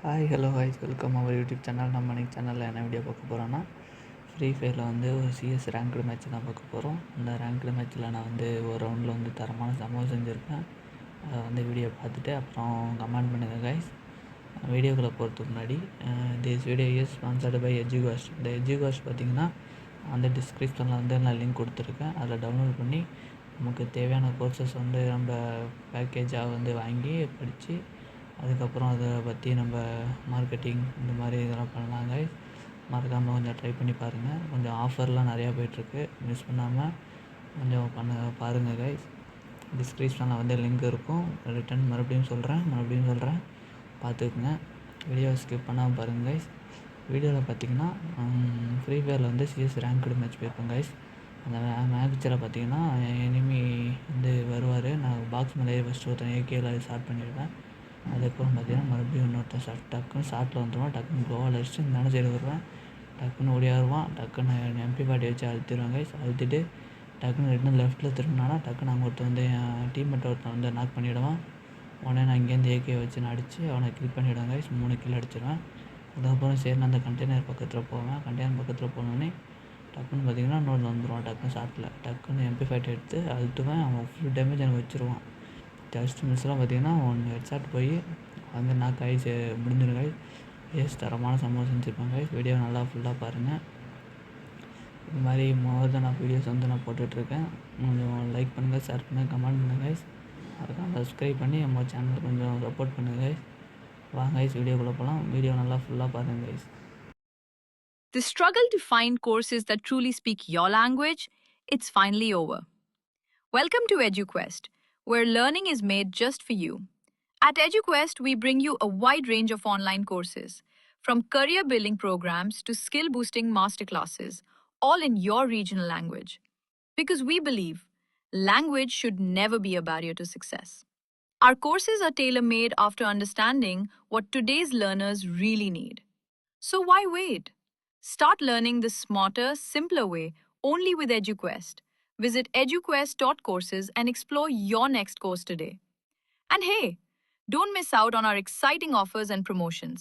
Hi hello ஹாய்ஸ் welcome our YouTube channel. நம்ம இன்னைக்கு சேனலில் என்ன வீடியோ பார்க்க போகிறோன்னா, ஃப்ரீ ஃபயரில் வந்து ஒரு சிஎஸ் ரேங்க்டு மேட்ச் தான் பார்க்க போகிறோம். இந்த ரேங்க்டு மேட்ச்சில் நான் வந்து ஒரு ரவுண்டில் வந்து தரமான சம்பவம் செஞ்சுருப்பேன். அதை வந்து வீடியோ பார்த்துட்டு அப்புறம் கமெண்ட் பண்ணுங்கள் கைஸ். வீடியோக்களை போகிறதுக்கு முன்னாடி this video is sponsored by Educast. இந்த எஜுகாஸ்ட் பார்த்திங்கன்னா அந்த டிஸ்கிரிப்ஷனில் வந்து நான் லிங்க் கொடுத்துருக்கேன். அதில் டவுன்லோட் பண்ணி நமக்கு தேவையான கோர்சஸ் வந்து நம்ம பேக்கேஜாக வந்து வாங்கி படித்து அதுக்கப்புறம் அதை பற்றி நம்ம மார்க்கெட்டிங் இந்த மாதிரி இதெல்லாம் பண்ணலாங்க. மறக்காமல் கொஞ்சம் ட்ரை பண்ணி பாருங்கள். கொஞ்சம் ஆஃபர்லாம் நிறையா போய்ட்டுருக்கு, மிஸ் பண்ணாமல் கொஞ்சம் பாருங்கள் கைஸ். டிஸ்கிரிப்ஷனில் வந்து லிங்க் இருக்கும். மறுபடியும் சொல்கிறேன் பார்த்துக்குங்க. வீடியோ ஸ்கிப் பண்ணாமல் பாருங்கள் கைஸ். வீடியோவில் பார்த்தீங்கன்னா ஃப்ரீ ஃபயரில் வந்து சிஎஸ் ரேங்க்டு மேட்ச் போயிருப்பேன் கைஸ். அந்த மேட்சில் பார்த்தீங்கன்னா எனிமி வந்து வருவார். நான் பாக்ஸ் மேலே ஃபஸ்ட்டு ஒருத்தன் ஏகேல ஸ்டார்ட் பண்ணிடுவேன். அதுக்கப்புறம் பார்த்தீங்கன்னா மறுபடியும் இன்னொருத்தன் டக்குன்னு ஷார்ட்டில் வந்துடுவான். டக்குன்னு க்ளோவால் அடிச்சுட்டு இந்த சைடு வருவேன். டக்குன்னு ஓடியாருவான். டக்குன்னு MP40 வச்சு அழுத்திடுவாங்க. அழுத்திட்டு டக்குன்னு ரெண்டு லெஃப்ட்டில் திரும்பினானா டக்குன்னு அங்கே ஒருத்தன் வந்து என் டீம்மேட் ஒருத்தன் வந்து நாக் பண்ணிவிடுவான். உடனே நான் இங்கேருந்து ஏகே வச்சு நான் அடித்து அவனை கில் பண்ணிவிடுவாங்க. 3 கில் அடிச்சிடுவேன். அதுக்கப்புறம் சரி நான் அந்த கண்டெய்னர் பக்கத்தில் போவேன். கண்டெய்னர் பக்கத்தில் போனோடனே டக்குன்னு பார்த்தீங்கன்னா இன்னொன்று வந்துடுவான். டக்குன்னு ஷார்ட்டில் டக்குன்னு MP40 எடுத்து அழுத்துவேன். அவன் ஃபுல் டேமேஜ் எனக்கு வச்சுருவான். ஜஸ்ட் மிஸ்லாம் பார்த்தீங்கன்னா ஒன்று ஹெட்ஷாட் போய் வந்து நாக் ஆகி முடிஞ்சிருங்க. தரமான சம்பவம் செஞ்சுருப்பாங்க. வீடியோ நல்லா ஃபுல்லாக பாருங்கள். இது மாதிரி மோர் நான் வீடியோஸ் வந்து நான் போட்டுட்ருக்கேன். கொஞ்சம் லைக் பண்ணுங்கள், ஷேர் பண்ணுங்கள், கமெண்ட் பண்ணுங்கள். அதுக்காக சப்ஸ்கிரைப் பண்ணி நம்ம சேனல் கொஞ்சம் சப்போர்ட் பண்ணுங்கள். வாங்க வீடியோக்குள்ளே போகலாம். வீடியோ நல்லா ஃபுல்லாக பாருங்கள். The struggle to find courses that truly speak your language, it's finally over. Welcome to EduQuest, where learning is made just for you. At EduQuest, we bring you a wide range of online courses, from career building programs to skill boosting masterclasses, all in your regional language. Because we believe language should never be a barrier to success. Our courses are tailor made after understanding what today's learners really need. So why wait? Start learning the smarter, simpler way only with EduQuest. Visit eduquest.courses and explore your next course today. And hey, don't miss out on our exciting offers and promotions.